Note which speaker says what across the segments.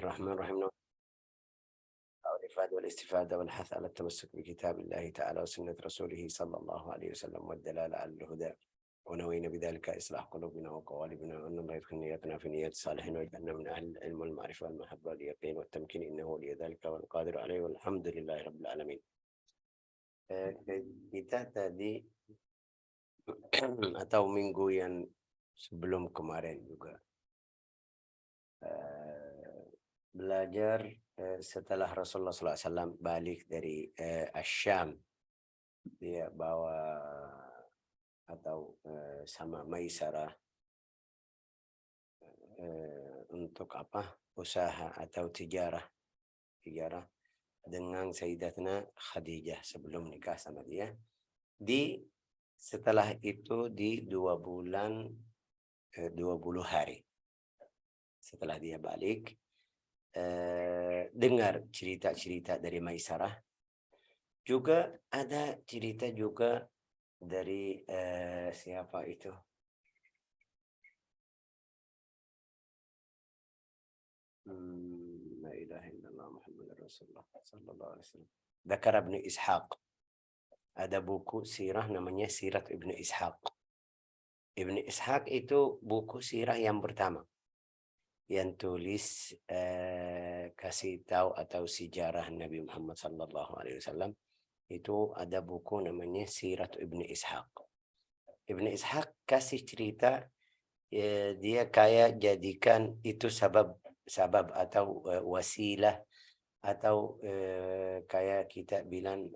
Speaker 1: الرحمن الرحيم. الإفادة والاستفادة والحث على التمسك بكتاب الله تعالى وسنة رسوله صلى الله عليه وسلم والدلالة على الهدى، ونوينا بذلك إصلاح قلوبنا وقوالبنا، وأن الله يدخل نياتنا في نيات الصالحين ويجعلنا من أهل العلم والمعرفة والمحبة واليقين والتمكين، إنه ولي ذلك والقادر عليه، والحمد لله رب العالمين. Kita tadi atau minggu yang sebelum kemarin juga belajar setelah Rasulullah SAW balik dari Asyam, dia bawa atau sama Maisarah untuk apa, usaha atau tijarah dengan Sayyidatuna Khadijah sebelum nikah sama dia. Setelah itu di 2 bulan 20 hari setelah dia balik, dengar cerita-cerita dari Maisarah. Juga ada cerita juga dari siapa itu? La ilaha illallah Muhammadur Rasulullah sallallahu alaihi wasallam. Dzakar Ibnu Ishaq. Ada buku sirah namanya Sirat Ibnu Ishaq. Ibnu Ishaq itu buku sirah yang pertama yang tulis kasih tahu atau sejarah Nabi Muhammad sallallahu alaihi wasallam. Itu ada buku namanya Sirat Ibnu Ishaq. Ibnu Ishaq kasih cerita, dia kayak jadikan itu sabab atau wasilah atau kayak kita bilang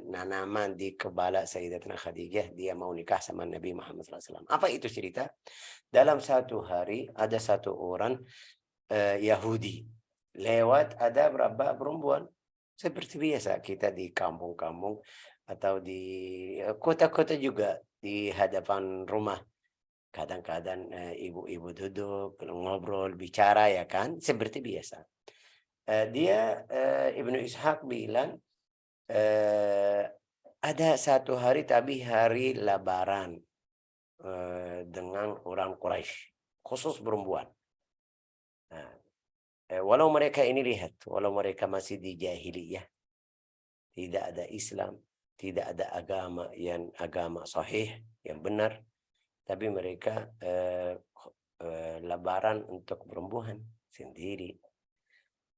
Speaker 1: nanaman di kepala Sayyidatuna Khadijah, dia mau nikah sama Nabi Muhammad SAW. Apa itu cerita? Dalam satu hari ada satu orang Yahudi lewat, ada berapa perempuan seperti biasa kita di kampung-kampung atau di kota-kota juga, di hadapan rumah. Kadang-kadang ibu-ibu duduk, ngobrol, bicara, ya kan? Seperti biasa. Dia Ibnu Ishaq bilang ada satu hari, tapi hari Lebaran, dengan orang Quraisy, khusus perempuan. Nah, walau mereka ini lihat, walau mereka masih di jahiliyah, tidak ada Islam, tidak ada agama sahih yang benar, tapi mereka Lebaran untuk perempuan sendiri.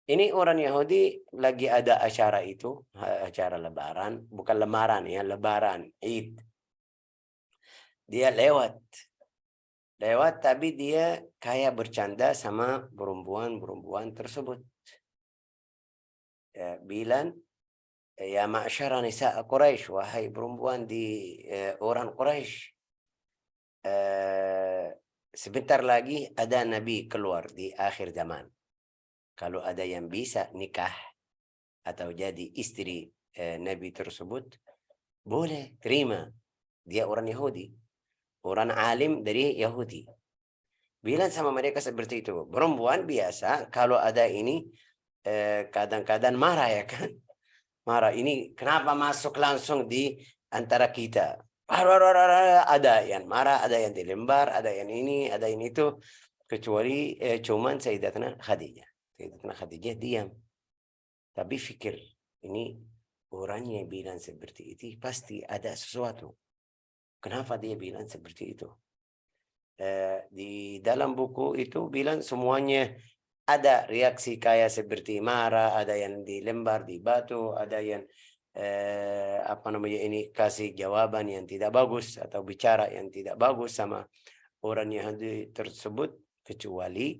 Speaker 1: Ini orang Yahudi lagi ada acara itu, acara Lebaran, bukan Lebaran ya, Lebaran, Id. Dia lewat, tapi dia kayak bercanda sama perempuan tersebut. Bilang, ya ma'syara nisa Quraisy, wahai perempuan di orang Quraisy. Sebentar lagi ada Nabi keluar di akhir zaman. Kalau ada yang bisa nikah atau jadi istri Nabi tersebut, boleh terima. Dia orang Yahudi, orang alim dari Yahudi. Bilang sama mereka seperti itu. Perempuan biasa kalau ada ini kadang-kadang marah, ya kan? Marah, ini kenapa masuk langsung di antara kita? Ada yang marah, ada yang dilembar, ada yang ini, ada yang itu. Kecuali cuman Sayyidatuna Khadijah. Sayyidatuna Khadijah diam. Tapi fikir, ini orangnya bilang seperti itu, pasti ada sesuatu. Kenapa dia bilang seperti itu? Di dalam buku itu bilang semuanya ada reaksi kayak seperti marah, ada yang dilembar di batu, ada yang ini kasih jawaban yang tidak bagus atau bicara yang tidak bagus sama orang Yahudi tersebut, kecuali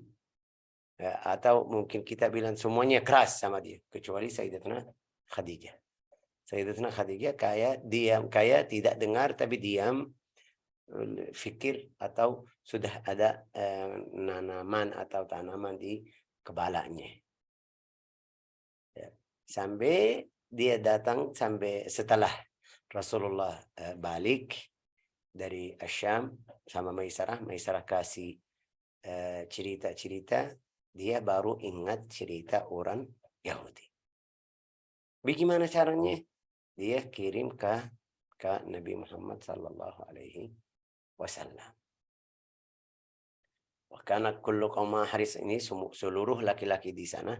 Speaker 1: atau mungkin kita bilang semuanya keras sama dia, kecuali Sayyidatuna Khadijah. Sayyidatuna Khadijah kayak diam, kayak tidak dengar, tapi diam, fikir atau sudah ada nanaman atau tanaman di kepalanya. Sampai dia datang, sampai setelah Rasulullah balik dari Asyam sama Maisarah kasih cerita-cerita, dia baru ingat cerita orang Yahudi. Bagaimana caranya? Dia kirim ke Nabi Muhammad sallallahu alaihi wasallam. Karena kullu qaum haris ini seluruh laki-laki di sana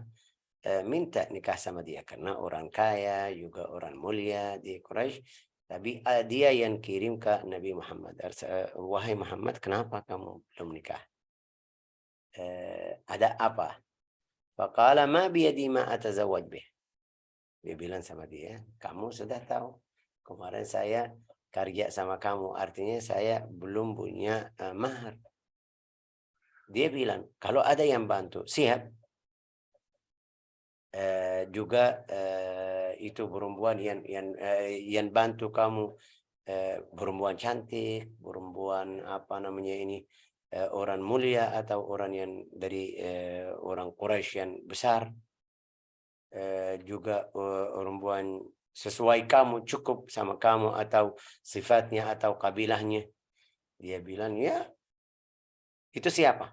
Speaker 1: minta nikah sama dia karena orang kaya juga orang mulia di Quraisy. Tapi dia yang kirim ke Nabi Muhammad, wahai Muhammad, kenapa kamu belum nikah? Ada apa? Faqala ma biyadi ma atazawwaj bih. Dia bilang sama dia, kamu sudah tahu kemarin saya kerja sama kamu, artinya saya belum punya mahar. Dia bilang, kalau ada yang bantu, siap. Juga itu perempuan yang bantu kamu, perempuan cantik, perempuan apa namanya ini, orang mulia atau orang yang dari orang Quraisy yang besar, juga perempuan sesuai kamu, cukup sama kamu atau sifatnya atau kabilahnya. Dia bilang, ya, itu siapa?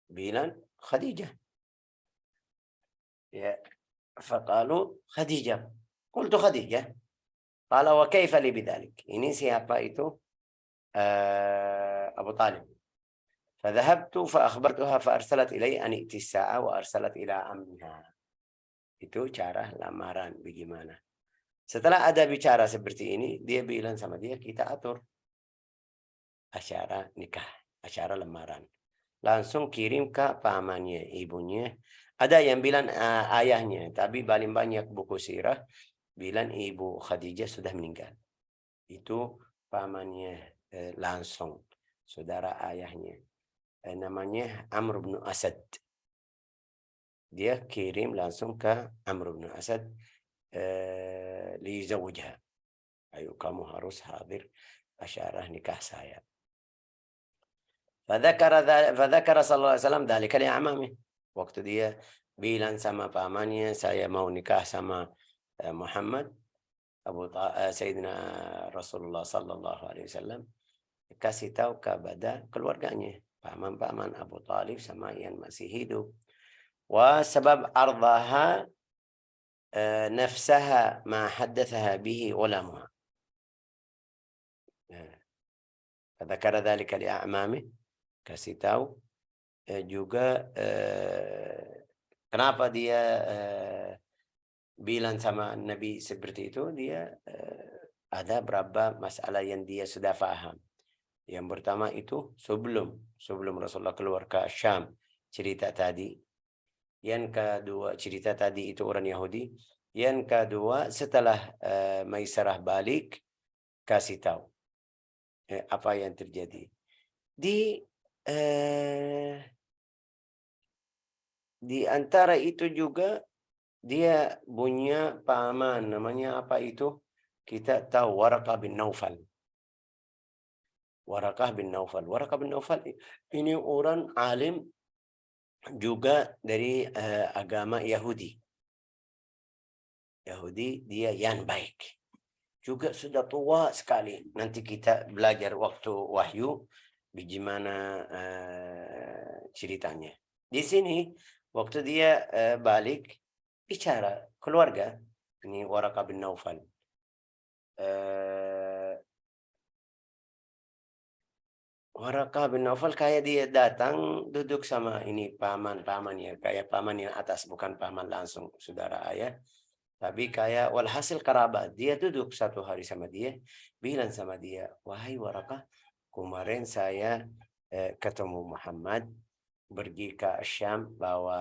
Speaker 1: Bilang, Khadijah. Ya, faqalu Khadijah. Qultu Khadijah. Qala wa kaifa li bidzalik? Ini siapa itu? Abu Talib. فذهبت فأخبرتها فأرسلت إلي أن ائتي الساعة وأرسلت إلى عمها. Itu cara lamaran bagaimana. Setelah ada bicara seperti ini, dia bilang sama dia, kita atur acara nikah, acara lamaran. Langsung kirim ke pamannya, ibunya. Ada yang bilang ayahnya, tapi paling banyak buku sirah bilang ibu Khadijah sudah meninggal. Itu pamannya langsung, saudara ayahnya. Namanya Amr bin Asad. Dia kirim langsung ke Amr bin Asad lizawujha. Ayo kamu harus hadir asyarah nikah saya. فذكر صلى الله عليه وسلم ذلك لأعمامه. Waktu dia bilang sama pamannya, saya mau nikah sama Muhammad, Sayyidina Rasulullah sallallahu alaihi wasallam, kasih tahu kepada keluarganya, paman-paman Abu Talib sama yang masih hidup. Wa sabab ardaha nafsaha ma haddathaha bihi ulamuha. Fadzakara dzalika li a'mamih, kasih tahu juga kenapa dia bilang sama Nabi seperti itu. Dia ada berapa masalah yang dia sudah faham. Yang pertama itu sebelum Rasulullah keluar ke Syam, cerita tadi. Yang kedua, cerita tadi itu orang Yahudi. Yang kedua, setelah Maisarah balik, kasih tahu apa yang terjadi. Di antara itu juga dia punya paman, namanya apa itu? Kita tahu Waraqah bin Naufal. Waraqah bin Naufal. Waraqah bin Naufal ini orang alim juga dari agama Yahudi. Yahudi, dia yang baik. Juga sudah tua sekali. Nanti kita belajar waktu wahyu bagaimana ceritanya. Di sini waktu dia balik bicara keluarga, ini Waraqah bin Naufal. Waraqah bin Naufal kayak dia datang duduk sama ini paman-pamannya, kayak paman yang atas, bukan paman langsung saudara ayah. Tapi kayak walhasil kerabat. Dia duduk satu hari sama dia, bilang sama dia, wahai Waraqah, kemarin saya ketemu Muhammad, pergi ke Syam, bawa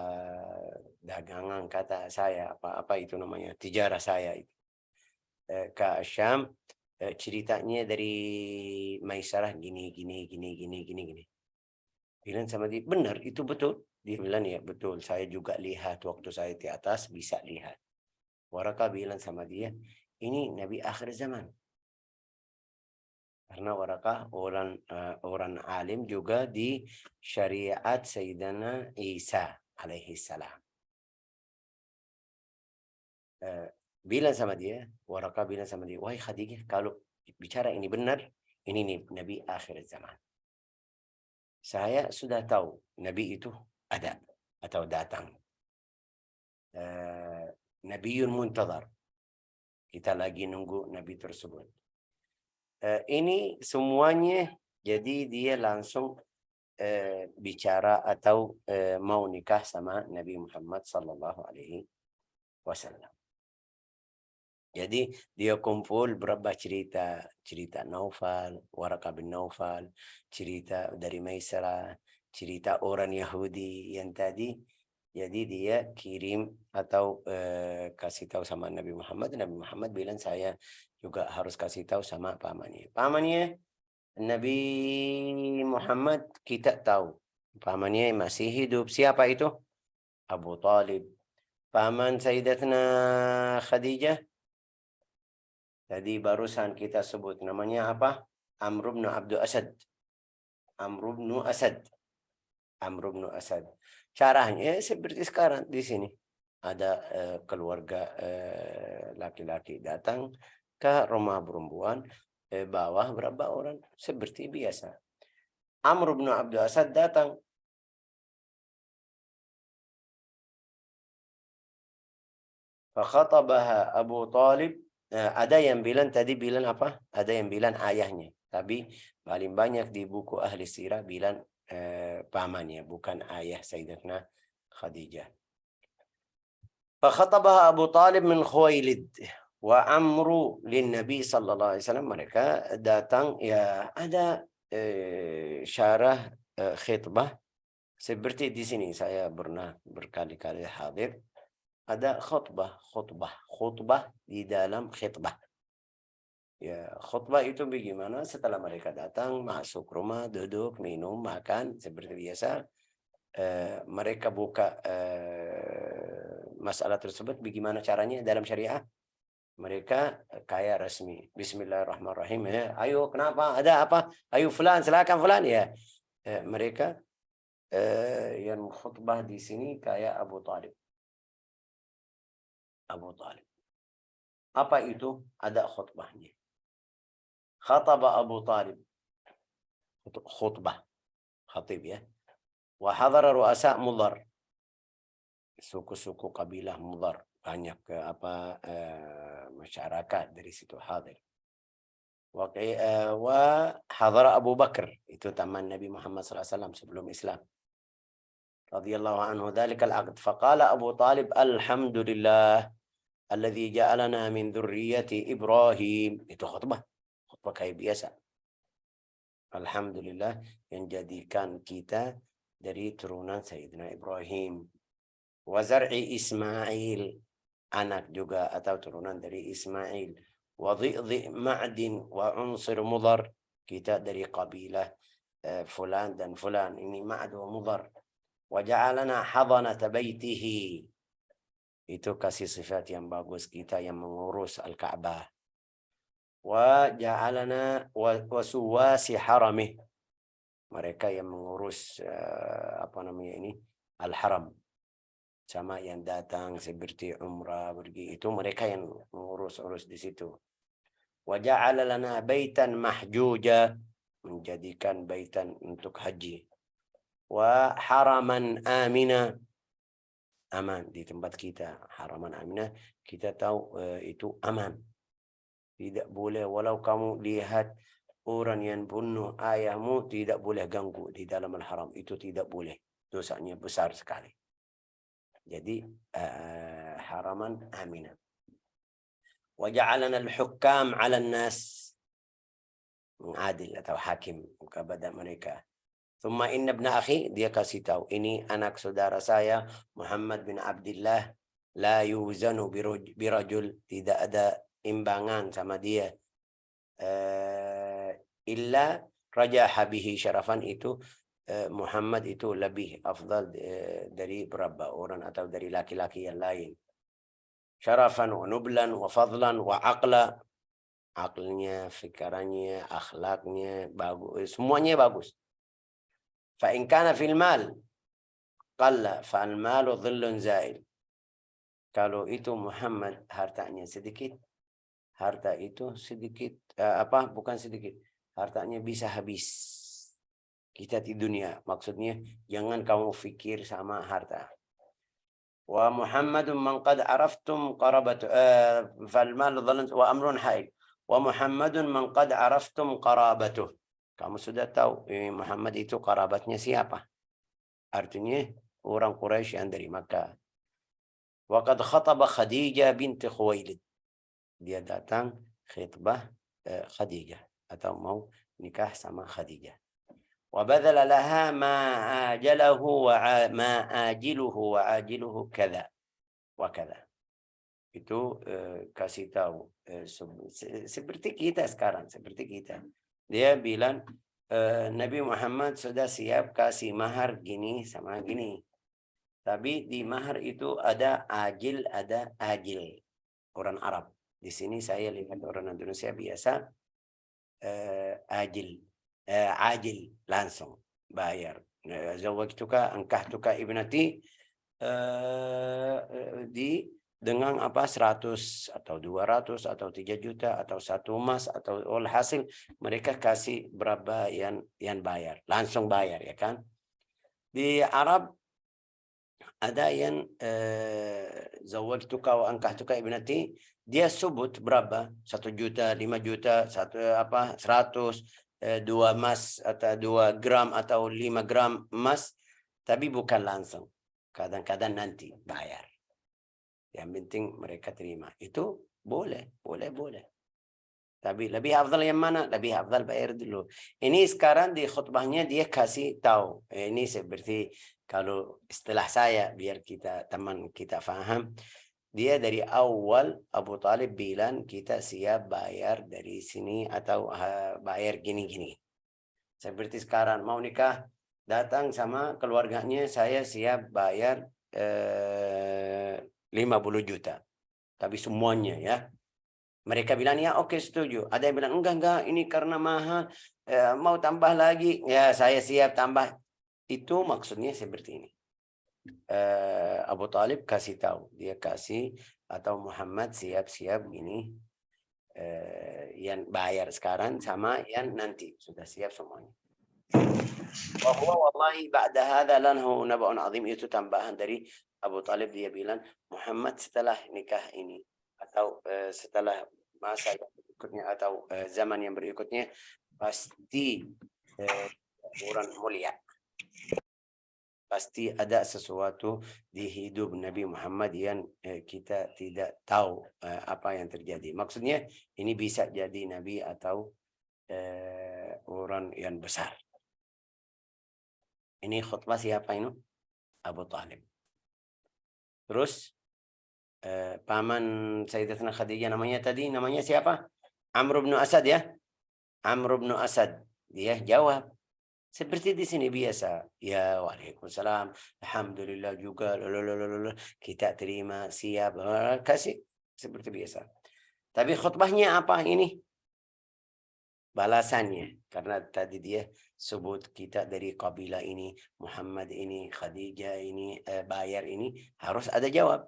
Speaker 1: dagangan, kata saya, apa itu namanya, tijarah saya itu. Ke Syam, ceritanya dari Maisarah gini. Bilang sama dia, benar, itu betul. Dia bilang, ya betul, saya juga lihat waktu saya di atas, bisa lihat. Waraqah bilang sama dia, ini Nabi akhir zaman. Karena Waraqah orang alim juga di syariat Sayyidina Isa alaihi salam. Bilang sama dia, Waraqah bilang sama dia, wahai Khadijah, kalau bicara ini benar, ini nih Nabi akhir zaman. Saya sudah tahu Nabi itu ada atau datang. Nabiun muntazar. Kita lagi nunggu Nabi tersebut. Ini semuanya, jadi dia langsung bicara atau mau nikah sama Nabi Muhammad sallallahu alaihi wasallam. Jadi dia kumpul berapa cerita, cerita Naufal, Waraqah bin Naufal, cerita dari Maisarah, cerita orang Yahudi yang tadi. Jadi dia kirim atau kasih tahu sama Nabi Muhammad. Nabi Muhammad bilang saya juga harus kasih tahu sama pamannya. Pamannya Nabi Muhammad kita tahu. Pamannya masih hidup. Siapa itu? Abu Talib. Paman Sayyidatna Khadijah. Tadi barusan kita sebut namanya apa? Amr bin Abdul Asad. Amr bin Asad. Amr bin Asad. Caranya seperti sekarang di sini. Ada keluarga laki-laki datang ke rumah perempuan, bawah berapa orang seperti biasa. Amr bin Abdul Asad datang. Fakhatabaha Abu Talib. Ada yang bilang tadi bilang apa? Ada yang bilang ayahnya. Tapi paling banyak di buku ahli sirah bilang pamannya, bukan ayah Sayyidatna Khadijah. Fakhatabaha Abu Talib min Khuwailid wa Amru lin Nabi sallallahu alaihi wasallam. Mereka datang, ya ada syarah khitbah seperti di sini saya pernah berkali-kali hadir. Ada khutbah di dalam khitbah. Ya, khutbah itu bagaimana? Setelah mereka datang, masuk rumah, duduk, minum, makan seperti biasa. Mereka buka masalah tersebut. Bagaimana caranya dalam syariah? Mereka kayak resmi. Bismillahirrahmanirrahim. Ya, ayo, kenapa? Ada apa? Ayo, fulan, silakan fulan. Ya, mereka yang khutbah di sini kayak Abu Talib. Abu Talib. Apa itu? Ada khutbahnya. Khataba Abu Talib. Khutbah. Khatib ya. Wa hadara ru'asa Mudhar. Suku-suku kabilah Mudhar. Banyak masyarakat dari situ hadir. Wa hadara Abu Bakar. Itu taman Nabi Muhammad SAW sebelum Islam. Radiyallahu anhu dhalikal aqd. Faqala Abu Talib, alhamdulillah alladhi ja'alana min dhurriyyati Ibrahim. Itu khutbah. Khutbah kayak biasa. Alhamdulillah yang jadikan kita dari turunan Sayyidina Ibrahim. Wa zar'i Ismail. Anak juga atau turunan dari Ismail. Wa dhi'dhi' ma'din wa unsur Mudhar. Kita dari kabilah fulan dan fulan. Ini Ma'd wa Mudhar. Wa ja'alana hadanata baitihi. Itu kasih sifat yang bagus kita yang mengurus Al-Ka'bah. Wa ja'alana wa suwasi haramih. Mereka yang mengurus Al-Haram. Sama yang datang seperti umrah pergi itu mereka yang mengurus di situ. Wa ja'ala lana baitan mahjuja, menjadikan baitan untuk haji. Wa haraman amina, aman di tempat kita. Haraman amina kita tahu itu aman. Tidak boleh walau kamu lihat orang yang bunuh ayahmu, tidak boleh ganggu di dalam al-haram. Itu tidak boleh. Dosanya besar sekali. Jadi haraman aminah. Wa ja'alana al-hukam 'ala an-nas, mengadil atau hakim kepada mereka. Thumma inna ibna akhi, dia kasih tahu, ini anak saudara saya Muhammad bin Abdullah, la yuzanu birajul, tidak ada imbangan sama dia. Illa rajaha bihi syarafan, itu Muhammad itu lebih afdal dari berapa orang atau dari laki-laki yang lain. Syarafan wa nublan wa fadlan wa aqla. Aklnya, fikirannya, akhlaknya bagus, semuanya bagus. Fa in kana fil mal qalla fa al malu dhillun zail. Kalau itu Muhammad hartanya sedikit, harta itu sedikit bukan sedikit, hartanya bisa habis. Kita di dunia, maksudnya jangan kamu fikir sama harta. Wa Muhammadun man qad araftum qarabatu fal mal dhalan wa amrun haid. Wa Muhammadun man qad araftum qarabatuh. Kamu sudah tahu Muhammad itu kerabatnya siapa? Artinya orang Quraisy yang dari Makkah. Wa qad khataba Khadijah binti Khuwailid. Dia datang khitbah Khadijah atau mau nikah sama Khadijah. Wa badala laha ma ajalahu wa ma ajiluhu wa ajiluhu kada wa kada. Itu kasih tahu seperti kita sekarang, seperti kita. Dia bilang Nabi Muhammad sudah siap kasih mahar gini sama gini. Tapi di mahar itu ada ajil, ada ajil. Orang Arab. Di sini saya lihat orang Indonesia biasa ajil langsung bayar. Zawwajtuka ankahtuka ibnati di dengan apa 100 atau 200 atau 3 juta atau 1 emas atau hasil mereka kasih berapa yang bayar, langsung bayar ya kan. Di Arab ada yang zawwajtuka wa ankahtuka ibnati, dia sebut berapa, 1 juta, 5 juta, 100, 2 emas atau 2 gram atau 5 gram emas, tapi bukan langsung. Kadang-kadang nanti bayar. Yang penting mereka terima. Itu boleh. Tapi lebih afdal yang mana? Lebih afdal bayar dulu. Ini sekarang di khutbahnya dia kasih tahu. Ini seperti kalau istilah saya biar teman kita faham. Dia dari awal Abu Talib bilang kita siap bayar dari sini atau bayar gini-gini. Seperti sekarang mau nikah, datang sama keluarganya, saya siap bayar 50 juta. Tapi semuanya ya. Mereka bilang ya oke setuju. Ada yang bilang enggak ini karena mahal, mau tambah lagi. Ya saya siap tambah. Itu maksudnya seperti ini. Abu Talib kasih tahu. Dia kasih atau Muhammad siap-siap gini. Yang bayar sekarang sama yang nanti. Sudah siap semuanya. Wahwa wallahi ba'da hadha lanhu naba'un azim. Itu tambahan dari Abu Talib. Dia bilang Muhammad setelah nikah ini atau setelah masa yang berikutnya atau zaman yang berikutnya pasti orang mulia. Pasti ada sesuatu di hidup Nabi Muhammad yang kita tidak tahu apa yang terjadi. Maksudnya ini bisa jadi Nabi atau orang yang besar. Ini khutbah siapa ini? Abu Talib. Terus paman Sayyidatina Khadijah namanya siapa? Amr bin Asad ya. Amr bin Asad. Dia jawab seperti di sini biasa. Ya waalaikumsalam. Alhamdulillah juga. Kita terima siap. Kasih seperti biasa. Tapi khutbahnya apa ini? Balasannya. Karena tadi dia sebut kita dari kabilah ini, Muhammad ini, Khadijah ini, bayar ini. Harus ada jawab.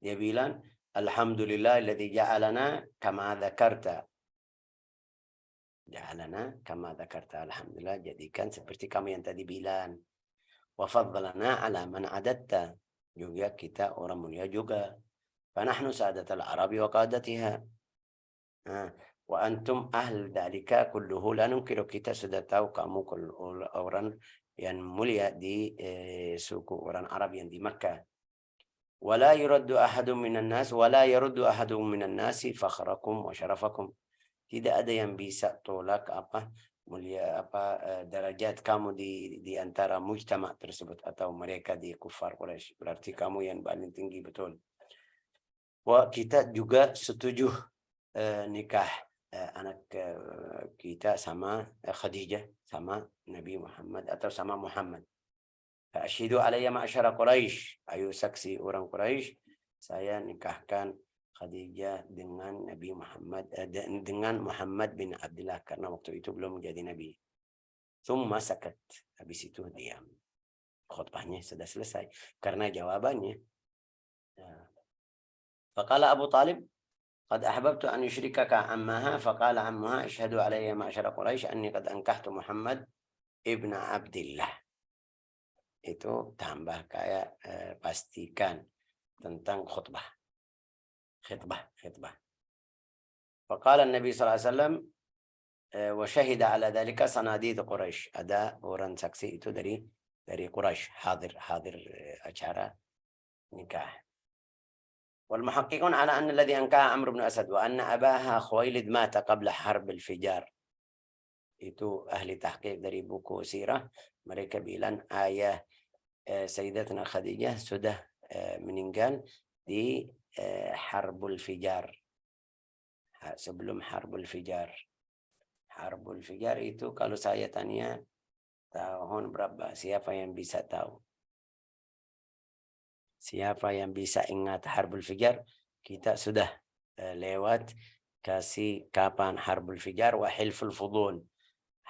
Speaker 1: Dia bilang, Alhamdulillah alladzi ja'alana kama dzakarta. Ja'alana kama dzakarta. Alhamdulillah jadikan seperti kamu yang tadi bilang. Wa faddalana ala man adatta. Juga kita orang mulia juga. Fanahnu sadatal arabi wa qadatiha. Wa antum ahl dalika kulluhu la nunkiru. Kita sudah tahu kamu orang yang mulia di suku orang Arab yang di Makkah. ولا يرد أحد من الناس ولا يرد أحد من الناس فخركم وشرفكم. Tidak ada yang bisa tolak mulia derajat kamu di antara mujtama tersebut atau mereka di kufar Quraisy. Berarti kamu yang paling tinggi betul. Wah, kita juga setuju nikah anak kita sama Khadijah sama Nabi Muhammad atau sama Muhammad. Asyhadu alayya ma'asyara Quraisy. Ayo saksi orang Quraisy, saya nikahkan Khadijah dengan Nabi Muhammad dengan Muhammad bin Abdullah karena waktu itu belum menjadi nabi. Tsumma sakat. Habis itu diam. Khutbahnya sudah selesai karena jawabannya. Faqala Abu Talib qad ahbabtu an yushrikaka ammaha faqala ammaha asyhadu alayya ma'asyara Quraisy anni qad ankahtu Muhammad ibn Abdullah. Itu tambah kayak pastikan tentang khutbah. Faqala Nabi sallallahu alaihi wasallam wa syahida ala dzalika sanadid Quraisy. Ada orang saksi itu dari Quraisy hadir acara nikah. Wal muhaqqiqun ala anna alladhi ankaha Amr bin Asad wa anna abaha Khuwailid mata qabla harb al-fijar. Itu ahli tahqiq dari buku sirah, mereka bilang ayah Sayyidatuna Khadijah sudah meninggal di Harbul Fijar. Sebelum Harbul Fijar. Harbul Fijar itu kalau saya tanya tahun berapa? Siapa yang bisa tahu? Siapa yang bisa ingat Harbul Fijar? Kita sudah lewat kasih kapan Harbul Fijar wa Hilful Fudul.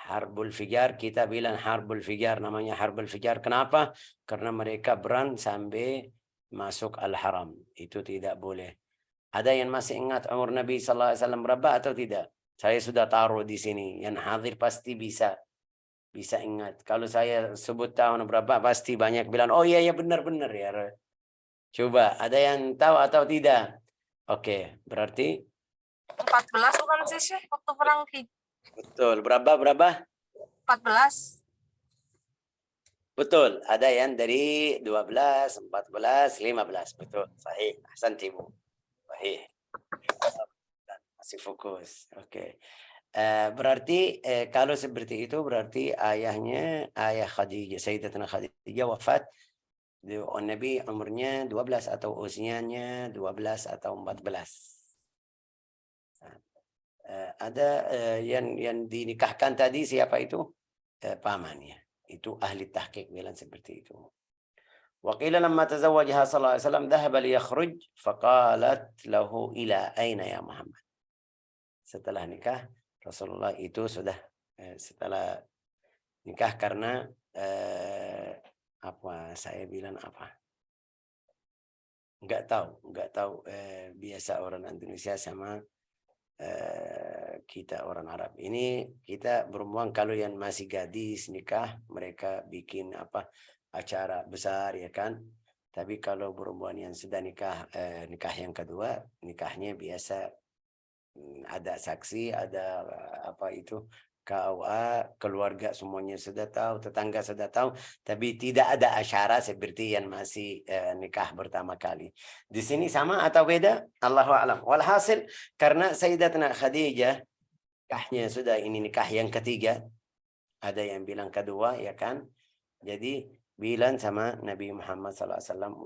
Speaker 1: Harbul Fijar kita bilang Harbul Fijar, namanya Harbul Fijar. Kenapa? Karena mereka berang sampai masuk Al-Haram. Itu tidak boleh. Ada yang masih ingat umur Nabi sallallahu alaihi wasallam berapa atau tidak? Saya sudah taruh di sini. Yang hadir pasti bisa ingat. Kalau saya sebut tahun berapa pasti banyak bilang, oh iya benar-benar ya. Coba, ada yang tahu atau tidak? Oke, berarti
Speaker 2: 14 bukan sih, Syekh, waktu perang
Speaker 1: betul. Berapa?
Speaker 2: 14.
Speaker 1: Betul. Ada yang dari 12, 14, 15. Betul. Sahih. Ahsan tibu. Sahih. Masih fokus. Oke. Berarti kalau seperti itu berarti ayah Khadijah, Sayyidatuna Khadijah wafat. Nabi umurnya 12 atau usianya 12 atau 14. Ada yang dinikahkan tadi siapa itu? Pamannya. Itu ahli tahqiq bilang seperti itu. وقيل لما تزوجها صلى الله عليه وسلم ذهب ليخرج فقالت له إلى أين يا محمد. Setelah nikah Rasulullah itu sudah setelah nikah karena saya bilang apa? Enggak tahu biasa orang Indonesia sama kita orang Arab. Ini kita perempuan kalau yang masih gadis nikah mereka bikin acara besar ya kan. Tapi kalau perempuan yang sudah nikah yang kedua, nikahnya biasa ada saksi, ada KUA, keluarga semuanya sudah tahu, tetangga sudah tahu, tapi tidak ada acara seperti yang masih nikah pertama kali. Di sini sama atau beda? Allahu a'lam. Walhasil karena Sayyidatuna Khadijah nikahnya sudah ini nikah yang ketiga, ada yang bilang kedua ya kan. Jadi bilang sama Nabi Muhammad SAW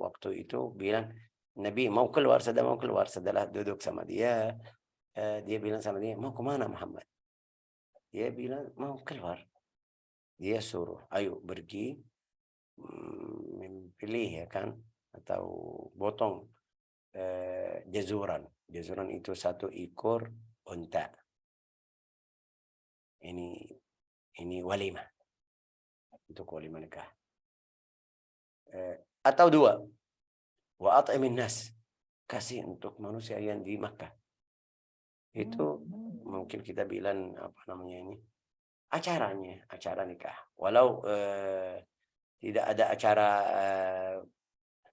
Speaker 1: waktu itu bilang Nabi mau keluar setelah duduk sama dia bilang sama dia mau kemana Muhammad? Dia bilang mau keluar. Dia suruh ayo pergi memilih ya kan atau potong jazuran. Jazuran itu satu ekor unta. Ini walimah. Untuk walimah nikah. Atau dua. Wa at'imin nas. Kasih untuk manusia yang di Makkah. Itu mungkin kita bilang acara nikah. Walau tidak ada acara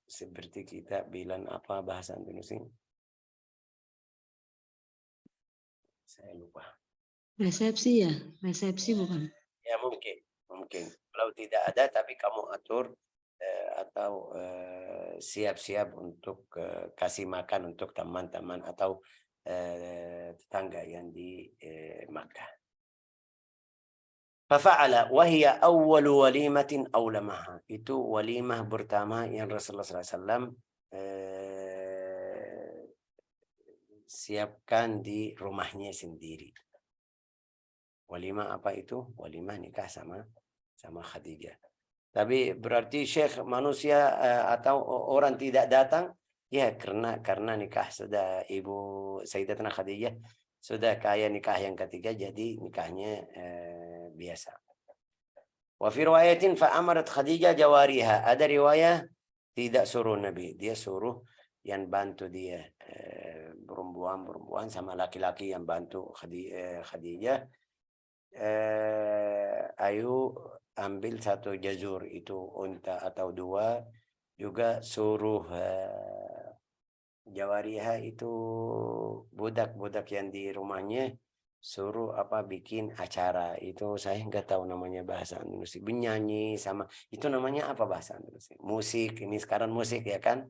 Speaker 1: seperti kita bilang bahasa Indonesia. Saya lupa.
Speaker 3: Resepsi bukan?
Speaker 1: Ya mungkin. Kalau tidak ada tapi kamu atur atau siap-siap untuk kasih makan untuk teman-teman atau tetangga yang di Makkah. Fafa'ala wa hiya awwalu walimatin awlamaha. Itu walimah pertama yang Rasulullah SAW siapkan di rumahnya sendiri. Walimah apa itu? Walimah nikah sama Khadijah. Tapi berarti Syekh manusia atau orang tidak datang? Ya karena nikah sudah Ibu Sayyidatuna Khadijah sudah kaya nikah yang ketiga jadi nikahnya biasa. Wa fi riwayatin fa amarat Khadijah jawariha. Ada riwayat tidak suruh Nabi, dia suruh yang bantu dia perempuan sama laki-laki yang bantu Khadijah. Ayo ambil satu jazur itu unta atau dua, juga suruh jawariha itu budak-budak yang di rumahnya suruh bikin acara. Itu saya nggak tahu namanya bahasa Indonesia. Bernyanyi sama itu namanya apa bahasa Indonesia? Musik, ini sekarang musik ya kan?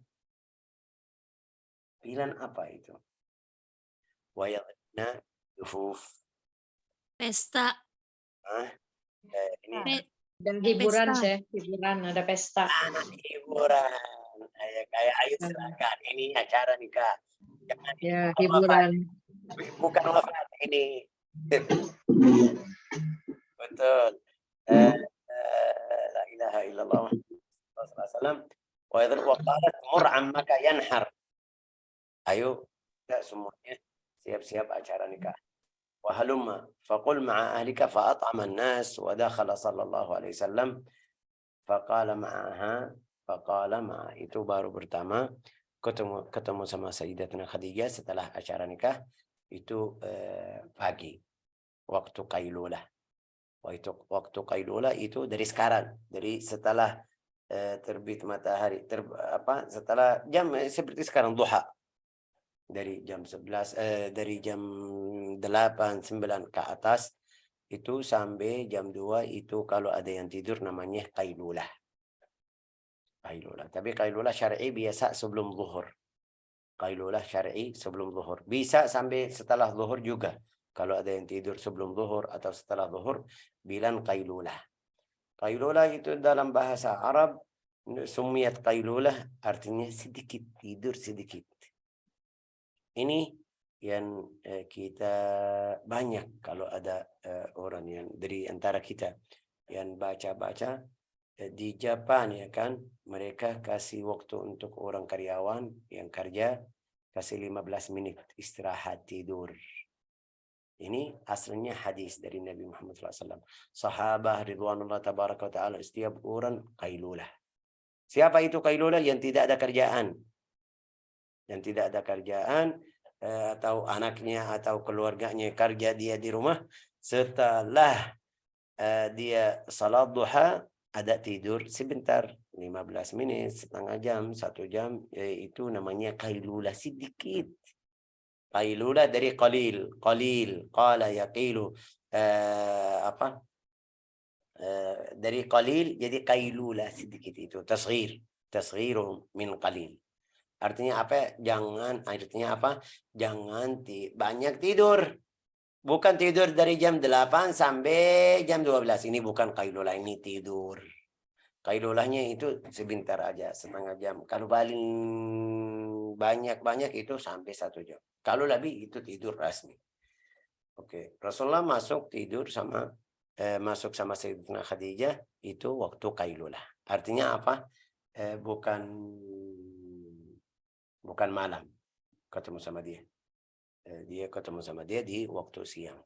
Speaker 1: Pilihan apa itu? Wayadna dufuf.
Speaker 3: Pesta.
Speaker 1: Ini
Speaker 4: Dan hiburan,
Speaker 3: Pesta.
Speaker 4: hiburan, ada pesta.
Speaker 1: hiburan. Kayak ayo silakan. Ini acara nikah. Jangan
Speaker 4: Ya,
Speaker 1: bukan
Speaker 4: hiburan.
Speaker 1: wafat. Bukan wafat ini. Betul. La ilaha illallah Rasulullah SAW. Wa qalat mur ammaka yanhar. Ayo kita semuanya siap-siap acara nikah. Wa halumma faqul ma'a ahlika fa at'ama an-nas wa dakhala sallallahu alaihi wasallam faqala ma'a itu baru pertama ketemu sama Sayyidatina Khadijah setelah acara nikah itu pagi waktu qailulah. Waktu qailulah itu dari sekarang, dari setelah terbit matahari setelah jam seperti sekarang duha. Dari jam 11 dari jam 8 9 ke atas itu sampai jam 2 itu kalau ada yang tidur namanya qailulah. Tapi qailulah syar'i biasa sebelum zuhur. Qailulah syar'i sebelum zuhur. Bisa sampai setelah zuhur juga. Kalau ada yang tidur sebelum zuhur atau setelah zuhur bilang qailulah. Qailulah itu dalam bahasa Arab sumiyat qailulah artinya sedikit tidur sedikit. Ini yang kita banyak kalau ada orang yang dari antara kita yang baca-baca di Jepang ya kan, mereka kasih waktu untuk orang karyawan yang kerja kasih 15 menit istirahat tidur. Ini aslinya hadis dari Nabi Muhammad SAW. Sahabah ridwanullah tabaraka wa ta'ala setiap orang qailulah. Siapa itu qailulah? Yang tidak ada kerjaan. Yang tidak ada kerjaan atau anaknya atau keluarganya kerja dia di rumah setelah dia salat duha ada tidur sebentar 15 menit setengah jam 1 jam itu namanya qailulah sedikit. Qailulah dari qalil qala yaqilu dari qalil jadi qailulah sedikit itu tasghir min qalil. Artinya apa? Artinya apa? Jangan banyak tidur. Bukan tidur dari jam 8 sampai jam 12. Ini bukan qailulah, ini tidur. Qailulahnya itu sebentar aja, setengah jam. Kalau paling banyak itu sampai 1 jam. Kalau lebih itu tidur rasmi. Oke, Rasulullah masuk sama Sayyidatina Khadijah itu waktu qailulah. Artinya apa? Bukan malam ketemu sama dia. Dia ketemu sama dia di waktu siang.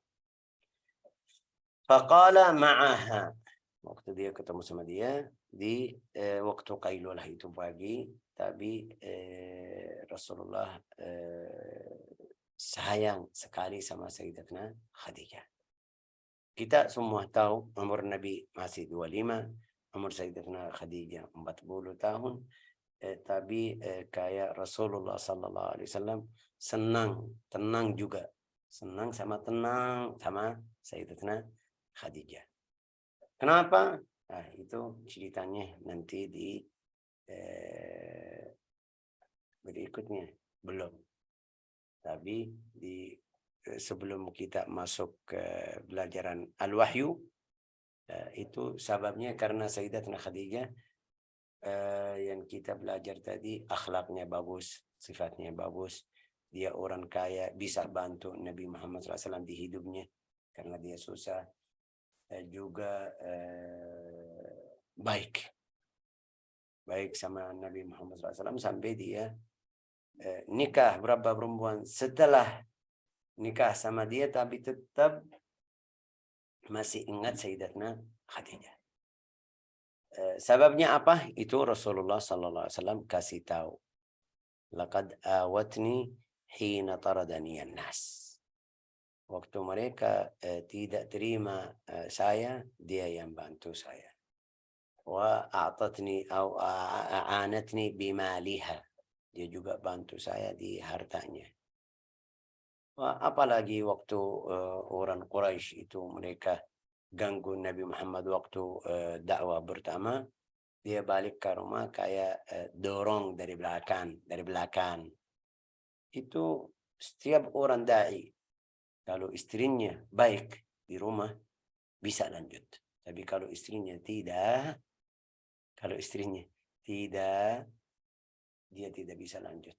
Speaker 1: Faqala ma'aha. Waktu dia ketemu sama dia di waktu qailulah itu pagi, tapi Rasulullah sayang sekali sama Sayyidatina Khadijah. Kita semua tahu umur Nabi masih 25, umur Sayyidatina Khadijah 40 tahun. Tapi kayak Rasulullah sallallahu alaihi wasallam tenang juga. Tenang sama Sayyidatina Khadijah. Kenapa? Nah, itu ceritanya nanti di berikutnya. Belum. Tapi sebelum kita masuk ke pelajaran Al-Wahyu, itu sebabnya karena Sayyidatina Khadijah yang kita belajar tadi akhlaknya bagus, sifatnya bagus, dia orang kaya, bisa bantu Nabi Muhammad SAW di hidupnya karena dia susah, juga baik sama Nabi Muhammad SAW sampai dia nikah berapa perempuan setelah nikah sama dia, tapi tetap masih ingat Sayyidatina Khadijah. Sebabnya apa? Itu Rasulullah sallallahu alaihi wasallam kasih tahu. Laqad awatni hina taradani an-nas. Waktu mereka tidak terima saya, dia yang bantu saya. Wa a'tatni au a'anatni bimaliha. Dia juga bantu saya di hartanya. Apalagi waktu orang Quraisy itu mereka ganggu Nabi Muhammad waktu dakwah pertama, dia balik ke rumah kayak dorong dari belakang. Itu setiap orang dai, kalau istrinya baik di rumah bisa lanjut. Tapi kalau istrinya tidak, dia tidak bisa lanjut.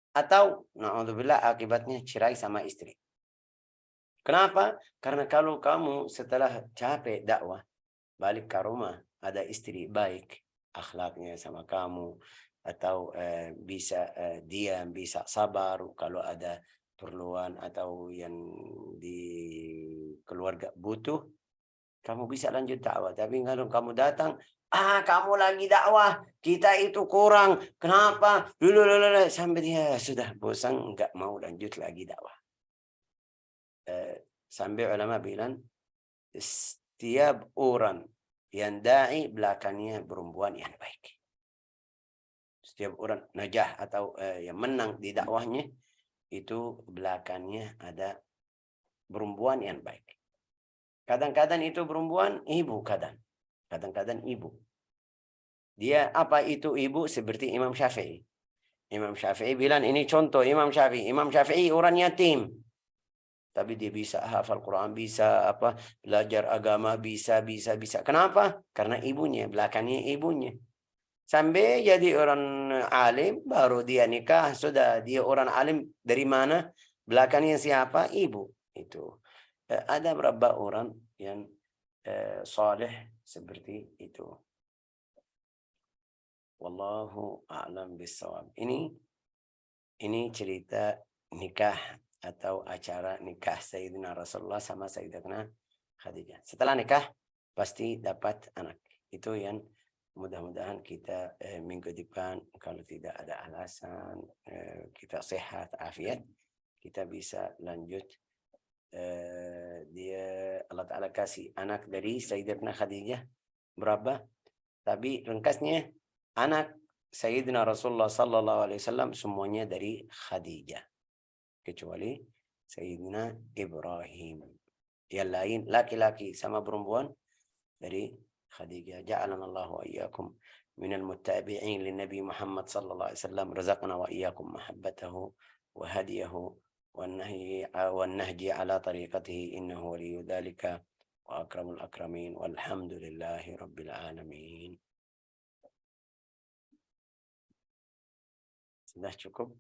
Speaker 1: Atau na'udzubillah akibatnya cerai sama istri. Kenapa? Karena kalau kamu setelah capek dakwah, balik ke rumah, ada istri baik, akhlaknya sama kamu, atau bisa diam, bisa sabar kalau ada perluan atau yang di keluarga butuh, kamu bisa lanjut dakwah. Tapi kalau kamu datang, kamu lagi dakwah, kita itu kurang, kenapa? Dulu sampai dia sudah bosan, nggak mau lanjut lagi dakwah. Sampai ulama bilang, setiap orang yang dai belakangnya perempuan yang baik. Setiap orang najah atau yang menang di dakwahnya, itu belakangnya ada perempuan yang baik. Kadang-kadang itu perempuan ibu, kadang-kadang ibu. Dia apa itu ibu? Seperti Imam Syafi'i. Imam Syafi'i bilang, ini contoh Imam Syafi'i. Imam Syafi'i orang yatim. Tapi dia bisa hafal Quran, bisa belajar agama, bisa. Kenapa? Karena ibunya, belakangnya ibunya. Sampai jadi orang alim, baru dia nikah. Sudah dia orang alim dari mana? Belakangnya siapa? Ibu. Itu. Ada beberapa orang yang saleh seperti itu. Wallahu a'lam bissawab. Ini cerita nikah atau acara nikah Sayyidina Rasulullah sama Sayyidatina Khadijah. Setelah nikah pasti dapat anak. Itu yang mudah-mudahan kita minggu depan kalau tidak ada alasan kita sehat afiat, kita bisa lanjut. Dia Allah Ta'ala kasih anak dari Sayyidatina Khadijah berapa? Tapi ringkasnya anak Sayyidina Rasulullah sallallahu alaihi wasallam semuanya dari Khadijah. Kecuali Sayyidina Ibrahim. Yang lain laki-laki sama perempuan dari Khadijah. Ja'alana Allah wa iyyakum minal muttabi'in lin Nabi Muhammad sallallahu alaihi wasallam. Razaqna wa iyyakum mahabbatahu wa hadiyahu والنهج على طريقته إنه ولي ذلك وأكرم الأكرمين والحمد لله رب العالمين. Sudah cukup?